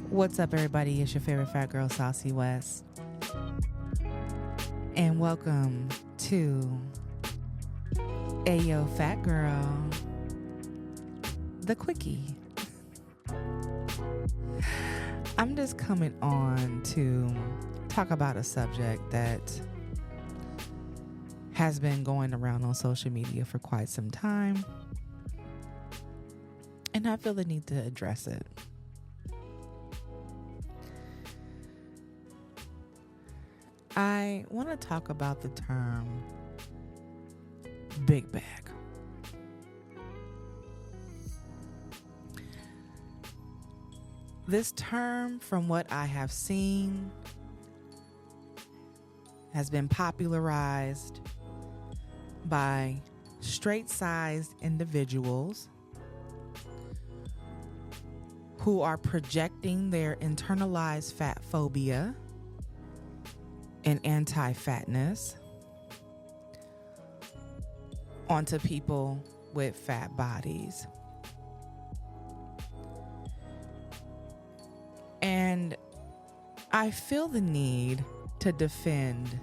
What's up, everybody? It's your favorite fat girl, Saucy West. And welcome to Ayo Fat Girl, the Quickie. I'm just coming on to talk about a subject that has been going around on social media for quite some time. And I feel the need to address it. I want to talk about the term big bag. This term, from what I have seen, has been popularized by straight-sized individuals who are projecting their internalized fat phobia and anti-fatness onto people with fat bodies. And I feel the need to defend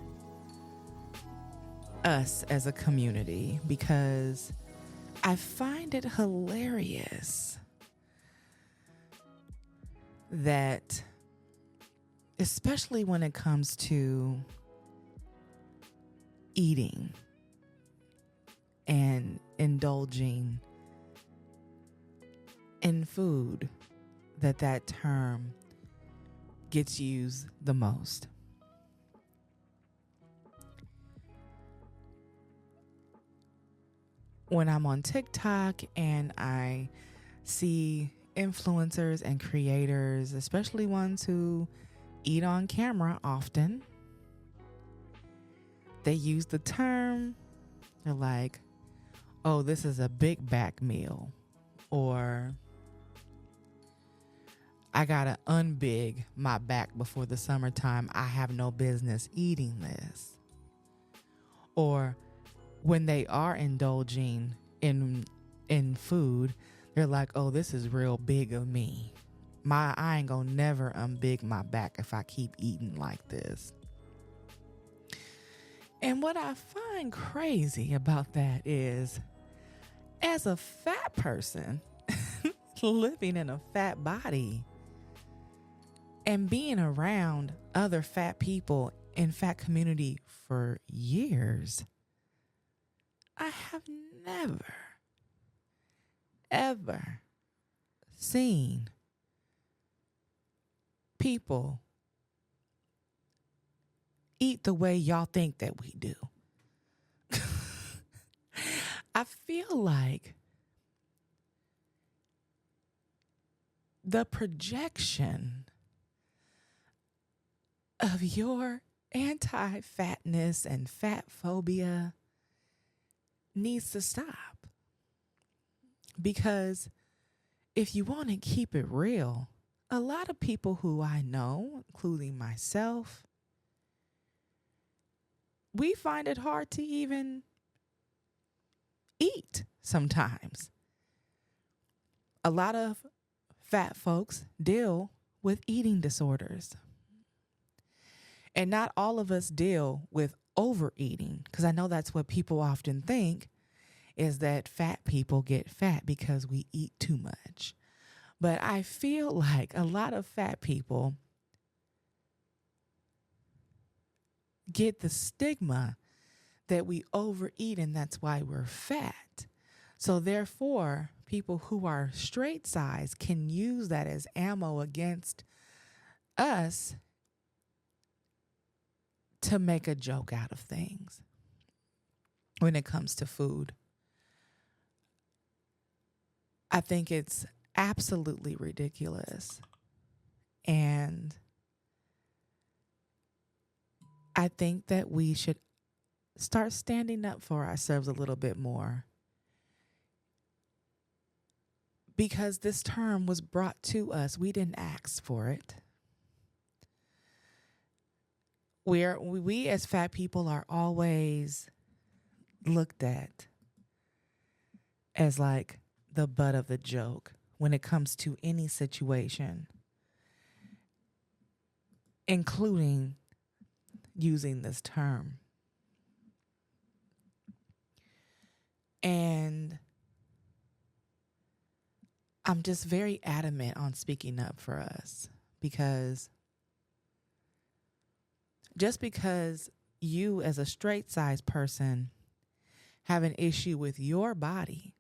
us as a community because I find it hilarious that, especially when it comes to eating and indulging in food, that term gets used the most. When I'm on TikTok and I see influencers and creators, especially ones who eat on camera often, they use the term, they're like, oh, this is a big back meal, or I gotta unbig my back before the summertime. I have no business eating this. Or when they are indulging in food, they're like, oh, this is real big of me. I ain't gonna never unbig my back if I keep eating like this. And what I find crazy about that is, as a fat person living in a fat body and being around other fat people in fat community for years, I have never, ever seen people eat the way y'all think that we do. I feel like the projection of your anti-fatness and fat phobia needs to stop. Because if you want to keep it real, a lot of people who I know, including myself, we find it hard to even eat sometimes. A lot of fat folks deal with eating disorders. And not all of us deal with overeating, because I know that's what people often think, is that fat people get fat because we eat too much. But I feel like a lot of fat people get the stigma that we overeat and that's why we're fat. So therefore, people who are straight size can use that as ammo against us to make a joke out of things when it comes to food. I think it's absolutely ridiculous. And I think that we should start standing up for ourselves a little bit more. Because this term was brought to us. We didn't ask for it. We as fat people are always looked at as like the butt of the joke. when it comes to any situation, including using this term. And I'm just very adamant on speaking up for us, because just because you as a straight size person have an issue with your body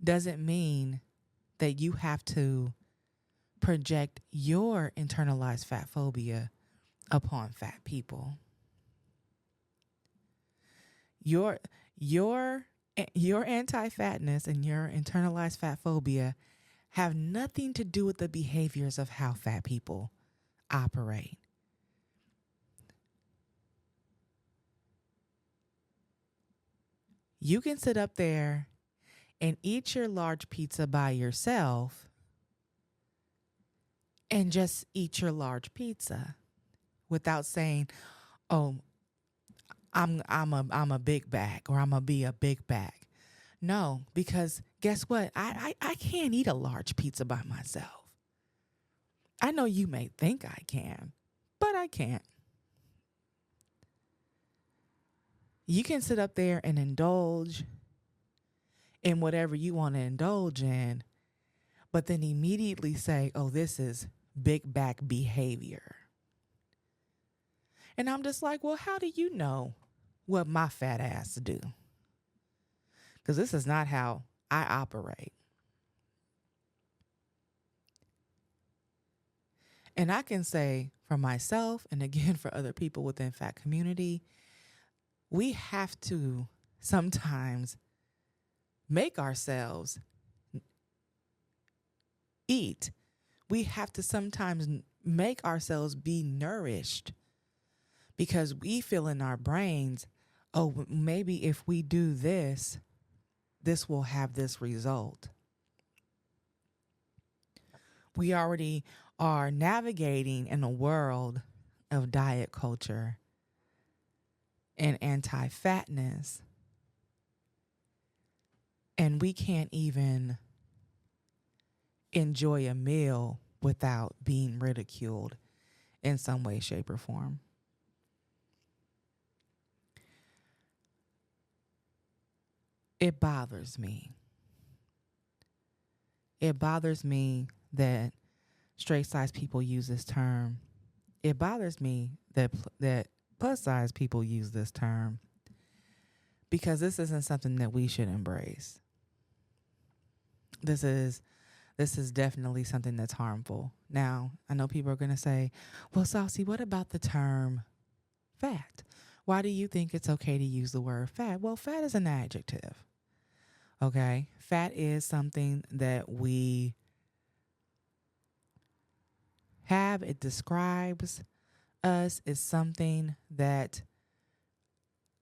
doesn't mean that you have to project your internalized fat phobia upon fat people. Your anti-fatness and your internalized fat phobia have nothing to do with the behaviors of how fat people operate. You can sit up there and eat your large pizza by yourself and just eat your large pizza without saying, "Oh, I'm a big bag, or I'm gonna be a big bag." No, because guess what? I can't eat a large pizza by myself. I know you may think I can, but I can't. You can sit up there and indulge in whatever you want to indulge in, but then immediately say, "Oh, this is big back behavior." And I'm just like, well, how do you know what my fat ass do? Because this is not how I operate. And I can say for myself, and again for other people within fat community, we have to sometimes make ourselves eat. We have to sometimes make ourselves be nourished, because we feel in our brains, oh, maybe if we do this, this will have this result. We already are navigating in a world of diet culture and anti-fatness, and we can't even enjoy a meal without being ridiculed in some way, shape, or form. It bothers me. It bothers me that straight size people use this term. It bothers me that plus size people use this term, because this isn't something that we should embrace. This is definitely something that's harmful. Now, I know people are going to say, "Well, Saucy, what about the term fat? Why do you think it's okay to use the word fat?" Well, fat is an adjective. Okay? Fat is something that we have. It describes us. It's something that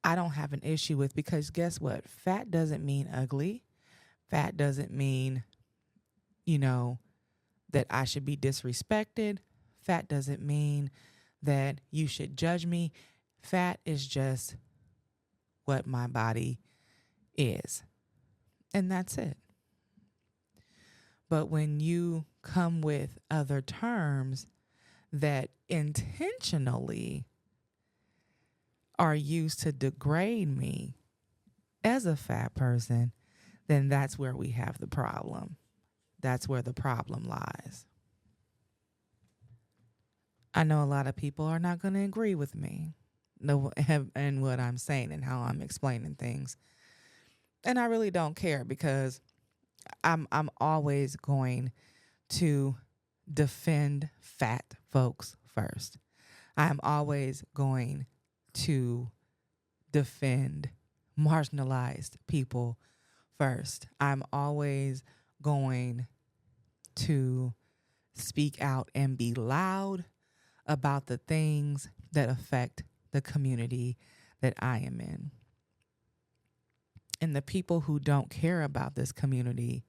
I don't have an issue with, because guess what? Fat doesn't mean ugly. Fat doesn't mean, that I should be disrespected. Fat doesn't mean that you should judge me. Fat is just what my body is. And that's it. But when you come with other terms that intentionally are used to degrade me as a fat person, then that's where we have the problem. That's where the problem lies. I know a lot of people are not going to agree with me and what I'm saying and how I'm explaining things. And I really don't care, because I'm always going to defend fat folks first. I'm always going to defend marginalized people first. I'm always going to speak out and be loud about the things that affect the community that I am in. And the people who don't care about this community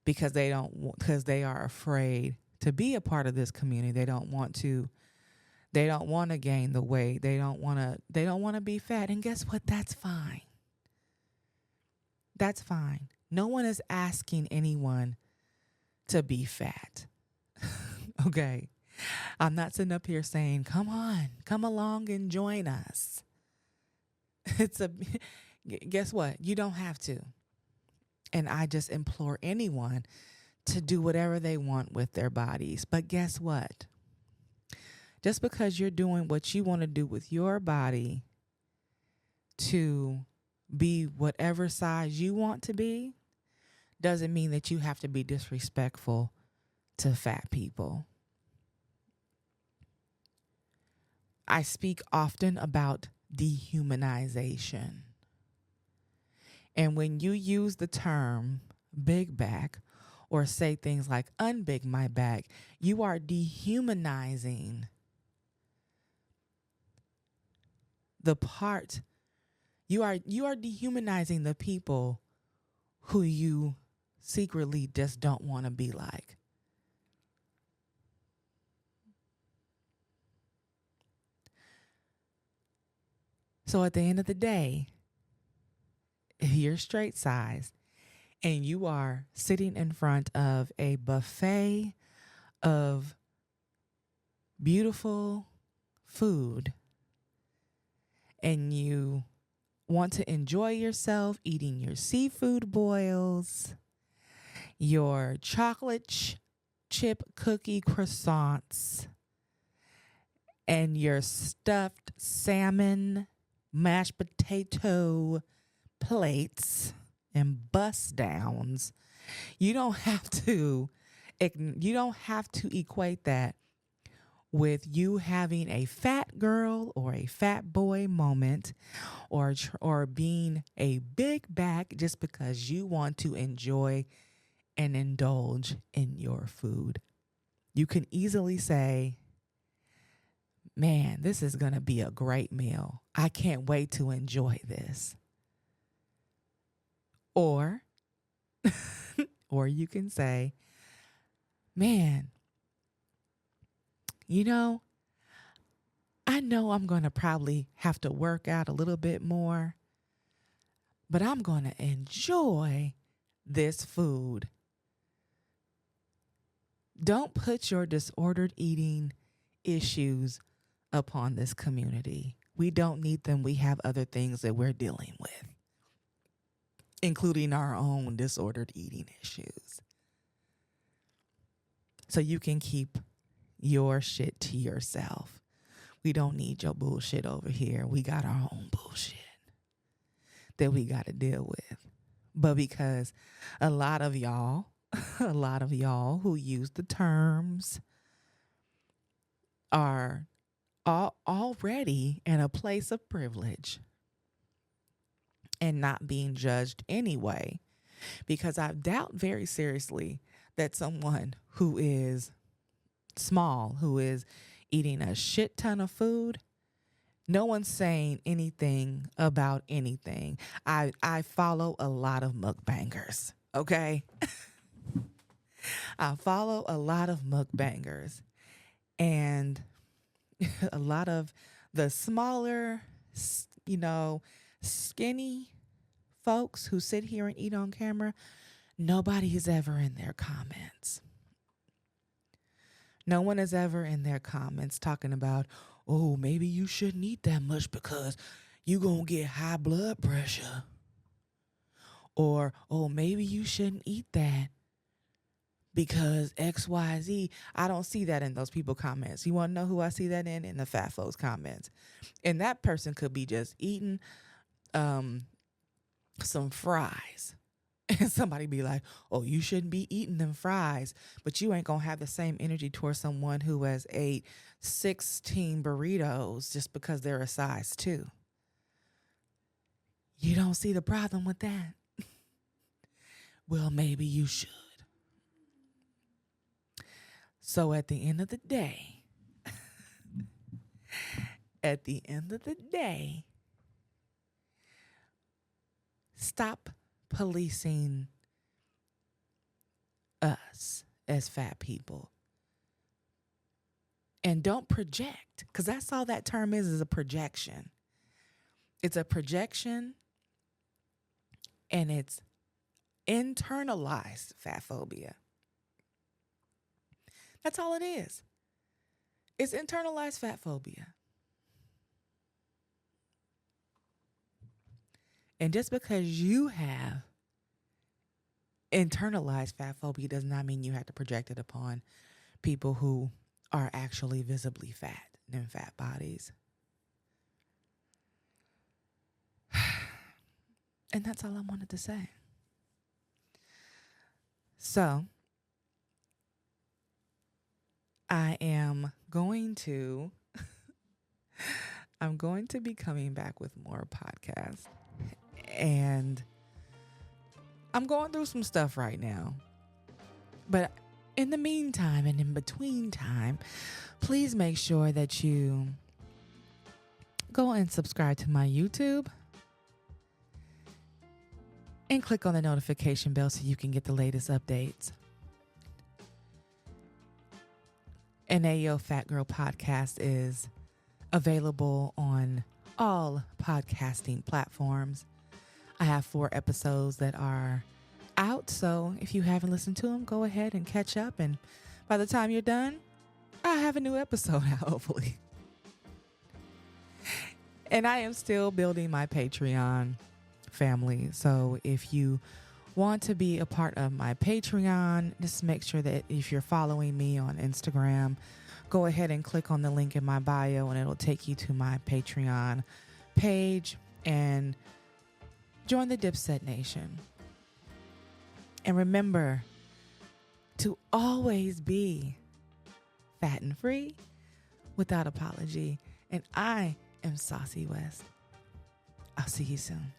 because they are afraid to be a part of this community. They don't want to gain the weight. They don't want to be fat. And guess what? That's fine. That's fine. No one is asking anyone to be fat. Okay. I'm not sitting up here saying, come on, come along and join us. It's a, guess what? You don't have to. And I just implore anyone to do whatever they want with their bodies. But guess what? Just because you're doing what you want to do with your body to be whatever size you want to be, doesn't mean that you have to be disrespectful to fat people. I speak often about dehumanization. And when you use the term big back or say things like unbig my back, you are dehumanizing the part. You are dehumanizing the people who you secretly just don't want to be like. So at the end of the day, if you're straight sized and you are sitting in front of a buffet of beautiful food and you want to enjoy yourself eating your seafood boils, your chocolate chip cookie croissants, and your stuffed salmon mashed potato plates and bust downs, you don't have to equate that with you having a fat girl or a fat boy moment or being a big back just because you want to enjoy and indulge in your food. You can easily say, man, this is going to be a great meal. I can't wait to enjoy this. Or you can say, man, I know I'm going to probably have to work out a little bit more, but I'm going to enjoy this food. Don't put your disordered eating issues upon this community. We don't need them. We have other things that we're dealing with, including our own disordered eating issues. So you can keep your shit to yourself. We don't need your bullshit over here. We got our own bullshit that we got to deal with. But because a lot of y'all who use the terms are already in a place of privilege and not being judged anyway, because I doubt very seriously that someone who is small, who is eating a shit ton of food, no one's saying anything about anything. I follow a lot of mukbangers, okay? I follow a lot of mukbangers, and a lot of the smaller, skinny folks who sit here and eat on camera, nobody is ever in their comments. No one is ever in their comments talking about, oh, maybe you shouldn't eat that much because you gonna get high blood pressure. Or, oh, maybe you shouldn't eat that because XYZ. I don't see that in those people comments. You want to know who I see that in? In the fat folks comments. And that person could be just eating some fries. And somebody be like, oh, you shouldn't be eating them fries. But you ain't going to have the same energy towards someone who has ate 16 burritos just because they're a size 2. You don't see the problem with that? Well, maybe you should. So at the end of the day, stop policing us as fat people. And don't project, because that's all that term is a projection. It's a projection, and it's internalized fat phobia. That's all it is. It's internalized fat phobia. And just because you have internalized fat phobia does not mean you have to project it upon people who are actually visibly fat in fat bodies. And that's all I wanted to say. So, I'm going to be coming back with more podcasts. And I'm going through some stuff right now. But in the meantime and in between time, please make sure that you go and subscribe to my YouTube and click on the notification bell so you can get the latest updates. And Ayo Fat Girl podcast is available on all podcasting platforms. I have 4 episodes that are out, so if you haven't listened to them, go ahead and catch up. And by the time you're done, I have a new episode out, hopefully. And I am still building my Patreon family. So if you want to be a part of my Patreon, just make sure that if you're following me on Instagram, go ahead and click on the link in my bio and it'll take you to my Patreon page and join the Dipset Nation. And remember to always be fat and free without apology. And I am Saucy West. I'll see you soon.